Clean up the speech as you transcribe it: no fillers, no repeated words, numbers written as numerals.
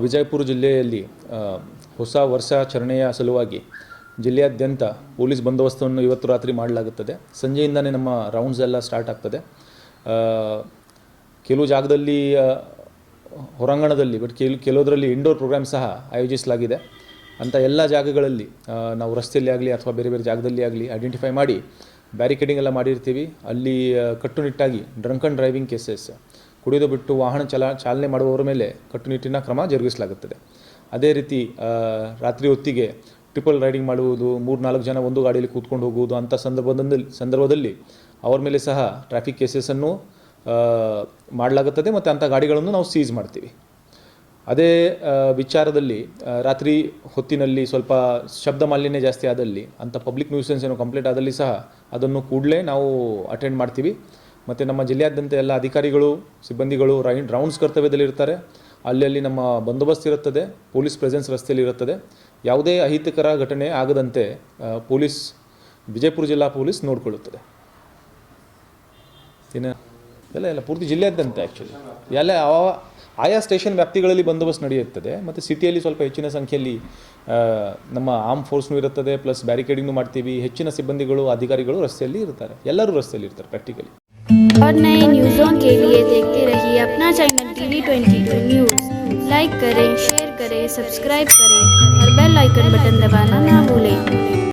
ವಿಜಯಪುರ ಜಿಲ್ಲೆಯಲ್ಲಿ ಹೊಸ ವರ್ಷಾಚರಣೆಯ ಸಲುವಾಗಿ ಜಿಲ್ಲೆಯಾದ್ಯಂತ ಪೊಲೀಸ್ ಬಂದೋಬಸ್ತನ್ನು ಇವತ್ತು ರಾತ್ರಿ ಮಾಡಲಾಗುತ್ತದೆ. ಸಂಜೆಯಿಂದನೇ ನಮ್ಮ ರೌಂಡ್ಸ್ ಎಲ್ಲ ಸ್ಟಾರ್ಟ್ ಆಗ್ತದೆ. ಕೆಲವು ಜಾಗದಲ್ಲಿ ಹೊರಾಂಗಣದಲ್ಲಿ ಕೆಲವುದರಲ್ಲಿ ಇಂಡೋರ್ ಪ್ರೋಗ್ರಾಮ್ ಸಹ ಆಯೋಜಿಸಲಾಗಿದೆ. ಅಂಥ ಎಲ್ಲ ಜಾಗಗಳಲ್ಲಿ ನಾವು ರಸ್ತೆಯಲ್ಲಿ ಆಗಲಿ ಅಥವಾ ಬೇರೆ ಬೇರೆ ಜಾಗದಲ್ಲಿ ಆಗಲಿ ಐಡೆಂಟಿಫೈ ಮಾಡಿ ಬ್ಯಾರಿಕೇಡಿಂಗ್ ಎಲ್ಲ ಮಾಡಿರ್ತೀವಿ. ಅಲ್ಲಿ ಕಟ್ಟುನಿಟ್ಟಾಗಿ ಡ್ರಂಕ್ ಆ್ಯಂಡ್ ಡ್ರೈವಿಂಗ್ ಕೇಸಸ್, ಕುಡಿದು ಬಿಟ್ಟು ವಾಹನ ಚಾಲನೆ ಮಾಡುವವರ ಮೇಲೆ ಕಟ್ಟುನಿಟ್ಟಿನ ಕ್ರಮ ಜರುಗಿಸಲಾಗುತ್ತದೆ. ಅದೇ ರೀತಿ ರಾತ್ರಿ ಹೊತ್ತಿಗೆ ಟ್ರಿಪಲ್ ರೈಡಿಂಗ್ ಮಾಡುವುದು, 3-4 ಜನ ಒಂದು ಗಾಡಿಯಲ್ಲಿ ಕೂತ್ಕೊಂಡು ಹೋಗುವುದು, ಅಂಥ ಸಂದರ್ಭದಲ್ಲಿ ಅವರ ಮೇಲೆ ಸಹ ಟ್ರಾಫಿಕ್ ಕೇಸಸನ್ನು ಮಾಡಲಾಗುತ್ತದೆ ಮತ್ತು ಅಂಥ ಗಾಡಿಗಳನ್ನು ನಾವು ಸೀಸ್ ಮಾಡ್ತೀವಿ. ಅದೇ ವಿಚಾರದಲ್ಲಿ ರಾತ್ರಿ ಹೊತ್ತಿನಲ್ಲಿ ಸ್ವಲ್ಪ ಶಬ್ದ ಮಾಲಿನ್ಯ ಜಾಸ್ತಿ ಆದಲ್ಲಿ, ಅಂಥ ಪಬ್ಲಿಕ್ ನ್ಯೂಸೆನ್ಸ್ ಏನೋ ಕಂಪ್ಲೇಂಟ್ ಆದಲ್ಲಿ ಸಹ ಅದನ್ನು ಕೂಡಲೇ ನಾವು ಅಟೆಂಡ್ ಮಾಡ್ತೀವಿ. ಮತ್ತು ನಮ್ಮ ಜಿಲ್ಲೆಯಾದ್ಯಂತ ಎಲ್ಲ ಅಧಿಕಾರಿಗಳು, ಸಿಬ್ಬಂದಿಗಳು ರೌಂಡ್ಸ್ ಕರ್ತವ್ಯದಲ್ಲಿರ್ತಾರೆ. ಅಲ್ಲಿ ನಮ್ಮ ಬಂದೋಬಸ್ತ್ ಇರುತ್ತದೆ, ಪೊಲೀಸ್ ಪ್ರೆಸೆನ್ಸ್ ರಸ್ತೆಯಲ್ಲಿ ಇರುತ್ತದೆ. ಯಾವುದೇ ಅಹಿತಕರ ಘಟನೆ ಆಗದಂತೆ ವಿಜಯಪುರ ಜಿಲ್ಲಾ ಪೊಲೀಸ್ ನೋಡಿಕೊಳ್ಳುತ್ತದೆ. ಎಲ್ಲ ಪೂರ್ತಿ ಜಿಲ್ಲೆಯಾದ್ಯಂತ ಆ್ಯಕ್ಚುಲಿ ಎಲ್ಲ ಆಯಾ ಸ್ಟೇಷನ್ ವ್ಯಾಪ್ತಿಗಳಲ್ಲಿ ಬಂದೋಬಸ್ತ್ ನಡೆಯುತ್ತದೆ. ಮತ್ತು ಸಿಟಿಯಲ್ಲಿ ಸ್ವಲ್ಪ ಹೆಚ್ಚಿನ ಸಂಖ್ಯೆಯಲ್ಲಿ ನಮ್ಮ ಆರ್ಮ್ ಫೋರ್ಸ್ನೂ ಇರುತ್ತದೆ, ಪ್ಲಸ್ ಬ್ಯಾರಿಕೇಡಿಂಗ್ನು ಮಾಡ್ತೀವಿ. ಹೆಚ್ಚಿನ ಸಿಬ್ಬಂದಿಗಳು, ಅಧಿಕಾರಿಗಳು ರಸ್ತೆಯಲ್ಲಿ ಇರ್ತಾರೆ, ಎಲ್ಲರೂ ರಸ್ತೆಯಲ್ಲಿ ಇರ್ತಾರೆ ಪ್ರಾಕ್ಟಿಕಲಿ. और नए न्यूज़ों के लिए देखते रहिए अपना चैनल TV22 न्यूज़। लाइक करें, शेयर करें, सब्सक्राइब करें और बेल आइकन बटन दबाना ना भूलें।